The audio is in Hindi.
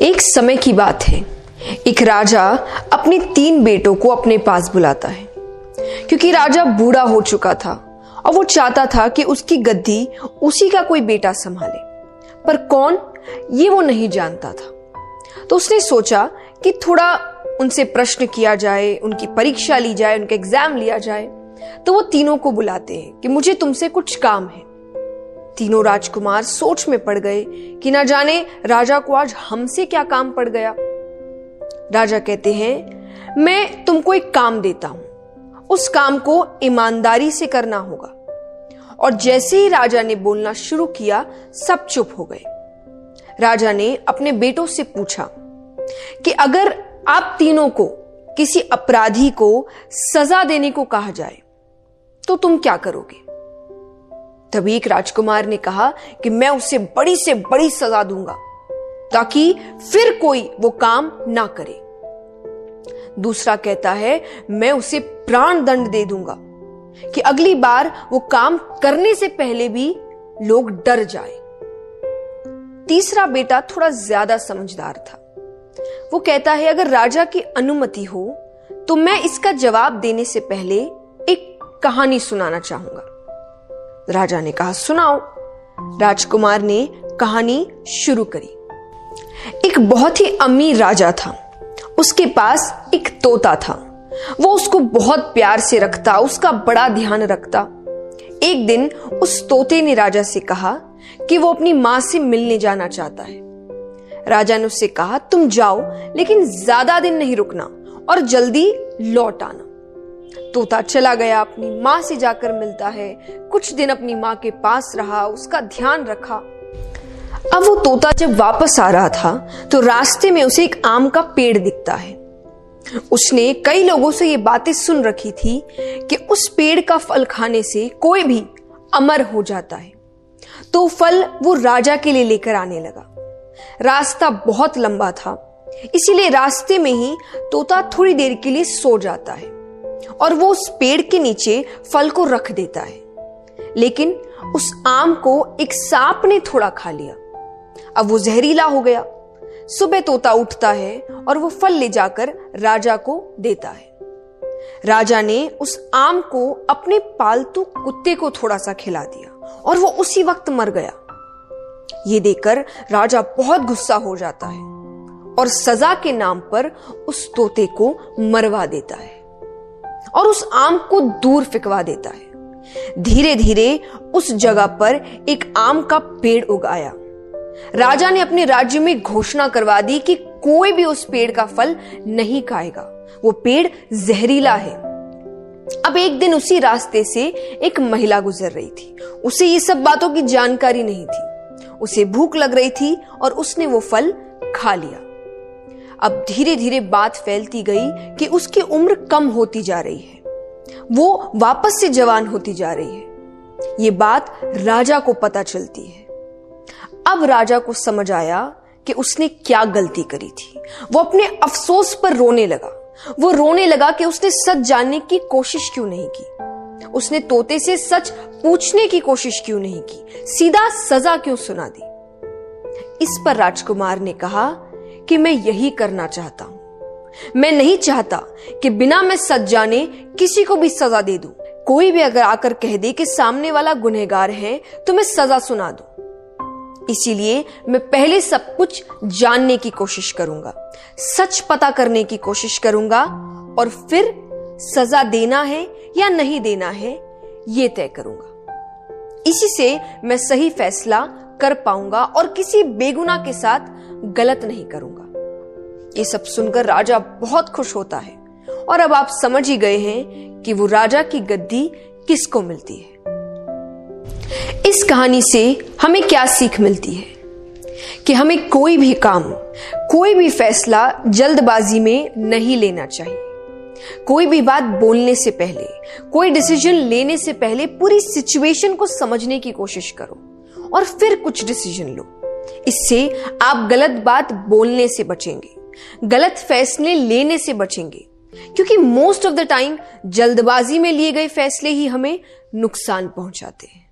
एक समय की बात है, एक राजा अपने 3 बेटों को अपने पास बुलाता है क्योंकि राजा बूढ़ा हो चुका था और वो चाहता था कि उसकी गद्दी उसी का कोई बेटा संभाले, पर कौन ये वो नहीं जानता था। तो उसने सोचा कि थोड़ा उनसे प्रश्न किया जाए, उनकी परीक्षा ली जाए, उनका एग्जाम लिया जाए। तो वो तीनों को बुलाते हैं कि मुझे तुमसे कुछ काम है। तीनों राजकुमार सोच में पड़ गए कि ना जाने राजा को आज हमसे क्या काम पड़ गया। राजा कहते हैं, मैं तुमको एक काम देता हूं, उस काम को ईमानदारी से करना होगा। और जैसे ही राजा ने बोलना शुरू किया, सब चुप हो गए। राजा ने अपने बेटों से पूछा कि अगर आप तीनों को किसी अपराधी को सजा देने को कहा जाए तो तुम क्या करोगे? तभी एक राजकुमार ने कहा कि मैं उसे बड़ी से बड़ी सजा दूंगा ताकि फिर कोई वो काम ना करे। दूसरा कहता है, मैं उसे प्राण दंड दे दूंगा कि अगली बार वो काम करने से पहले भी लोग डर जाए। तीसरा बेटा थोड़ा ज्यादा समझदार था। वो कहता है, अगर राजा की अनुमति हो तो मैं इसका जवाब देने से पहले एक कहानी सुनाना चाहूंगा। राजा ने कहा, सुनाओ। राजकुमार ने कहानी शुरू करी। एक बहुत ही अमीर राजा था। उसके पास एक तोता था। वो उसको बहुत प्यार से रखता, उसका बड़ा ध्यान रखता। एक दिन उस तोते ने राजा से कहा कि वो अपनी मां से मिलने जाना चाहता है। राजा ने उससे कहा, तुम जाओ, लेकिन ज्यादा दिन नहीं रुकना और जल्दी लौट आना। तोता चला गया, अपनी मां से जाकर मिलता है। कुछ दिन अपनी मां के पास रहा, उसका ध्यान रखा। अब वो तोता जब वापस आ रहा था तो रास्ते में उसे एक आम का पेड़ दिखता है। उसने कई लोगों से ये बातें सुन रखी थी कि उस पेड़ का फल खाने से कोई भी अमर हो जाता है। तो फल वो राजा के लिए लेकर आने लगा। रास्ता बहुत लंबा था, इसीलिए रास्ते में ही तोता थोड़ी देर के लिए सो जाता है और वो उस पेड़ के नीचे फल को रख देता है। लेकिन उस आम को एक सांप ने थोड़ा खा लिया। अब वो जहरीला हो गया। सुबह तोता उठता है और वो फल ले जाकर राजा को देता है। राजा ने उस आम को अपने पालतू कुत्ते को थोड़ा सा खिला दिया और वो उसी वक्त मर गया। ये देखकर राजा बहुत गुस्सा हो जाता है और सजा के नाम पर उस तोते को मरवा देता है और उस आम को दूर फेंकवा देता है। धीरे धीरे उस जगह पर एक आम का पेड़ उगाया। राजा ने अपने राज्य में घोषणा करवा दी कि कोई भी उस पेड़ का फल नहीं खाएगा, वो पेड़ जहरीला है। अब एक दिन उसी रास्ते से एक महिला गुजर रही थी। उसे ये सब बातों की जानकारी नहीं थी। उसे भूख लग रही थी और उसने वो फल खा लिया। अब धीरे धीरे बात फैलती गई कि उसकी उम्र कम होती जा रही है, वो वापस से जवान होती जा रही है। ये बात राजा को पता चलती है। अब राजा को समझ आया कि उसने क्या गलती करी थी। वो अपने अफसोस पर रोने लगा। वो रोने लगा कि उसने सच जानने की कोशिश क्यों नहीं की, उसने तोते से सच पूछने की कोशिश क्यों नहीं की, सीधा सजा क्यों सुना दी। इस पर राजकुमार ने कहा कि मैं यही करना चाहता हूं। मैं नहीं चाहता कि बिना मैं सच जाने किसी को भी सजा दे दूं। कोई भी अगर आकर कह दे कि सामने वाला गुनहगार है तो मैं सजा सुना दूं। इसीलिए मैं पहले सब कुछ जानने की कोशिश करूंगा, सच पता करने की कोशिश करूंगा और फिर सजा देना है या नहीं देना है ये तय करूंगा। इसी से मैं सही फैसला कर पाऊंगा और किसी बेगुनाह के साथ गलत नहीं करूंगा। ये सब सुनकर राजा बहुत खुश होता है और अब आप समझ ही गए हैं कि वो राजा की गद्दी किसको मिलती है। इस कहानी से हमें क्या सीख मिलती है कि हमें कोई भी काम, कोई भी फैसला जल्दबाजी में नहीं लेना चाहिए। कोई भी बात बोलने से पहले, कोई डिसीजन लेने से पहले पूरी सिचुएशन को समझने की कोशिश करो और फिर कुछ डिसीजन लो। इससे आप गलत बात बोलने से बचेंगे, गलत फैसले लेने से बचेंगे, क्योंकि मोस्ट ऑफ द टाइम जल्दबाजी में लिए गए फैसले ही हमें नुकसान पहुंचाते हैं।